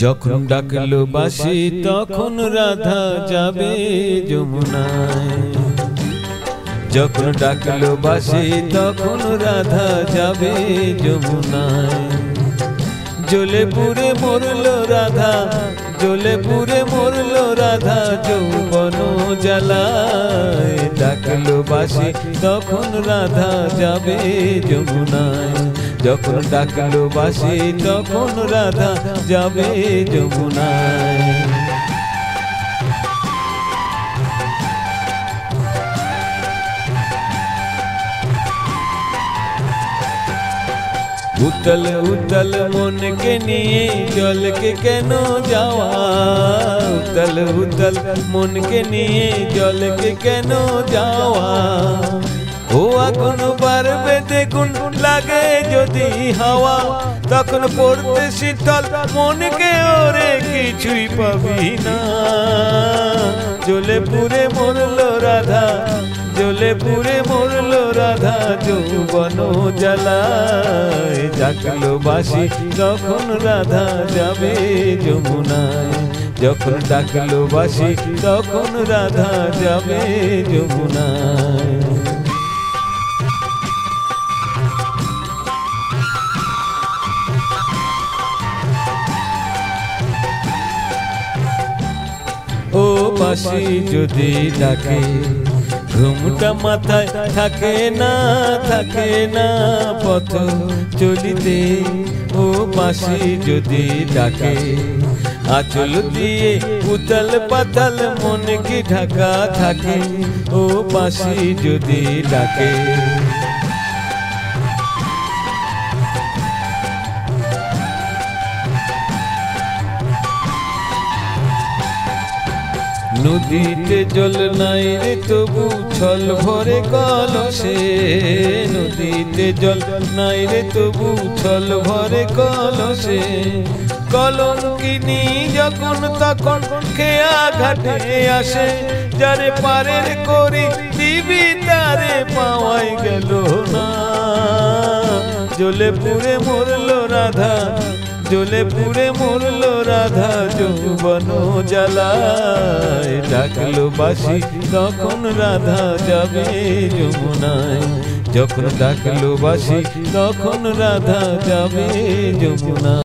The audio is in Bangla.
যখন ডাকলো বাঁশি তখন রাধা যাবে যমুনায়। যখন ডাকলো বাঁশি তখন রাধা যাবে যমুনায়। জ্বলে পুড়ে মরলো রাধা, জ্বলে পুড়ে মরলো রাধা যৌবন জ্বালায়। ডাকলো বাঁশি তখন রাধা যাবে যমুনায়। যখন ডাকলো বাঁশি তখন রাধা যাবে যমুনায়। উতল উতল মন के নিয়ে জল के কেন যাওয়া। উতল উতল মন के নিয়ে জল के কেন যাওয়া। ও আগুন বাড়বে দেখুন লাগে যদি হাওয়া। তখন পড়তে শীতল মনকে ওরে কিছুই পাবি না। জ্বলে পুড়ে মরলো রাধা, জ্বলে পুড়ে মরলো রাধা যৌবন জ্বালায়। ডাকলো বাঁশি তখন রাধা যাবে যমুনায়। যখন ডাকলো বাঁশি তখন রাধা যাবে যমুনায়। ও বাঁশি যদি ডাকে ঘুমটা মাথায় থাকে না, থাকে না পথ চলিতে। ও বাঁশি যদি ডাকে আঁচল দিয়ে উতাল পাতাল মন কি ঢাকা থাকে। ও বাঁশি যদি ডাকে নদীতে জল নাই রে তবু ছল ভরে কলসে। নদীতে জল নাই রে তবু ছল ভরে কলসে। কলঙ্কিনী যখন তখন খেয়া ঘাটে আসে। যারে পারের করি দিবি তারে পাওয়াই গেল না। জ্বলে পুড়ে মরলো রাধা, জ্বলে পুড়ে মরলো রাধা যৌবন জ্বালায়। ডাকলো বাঁশি তখন রাধা যাবে যমুনায়। যখন ডাকলো বাঁশি তখন রাধা যাবে যমুনায়।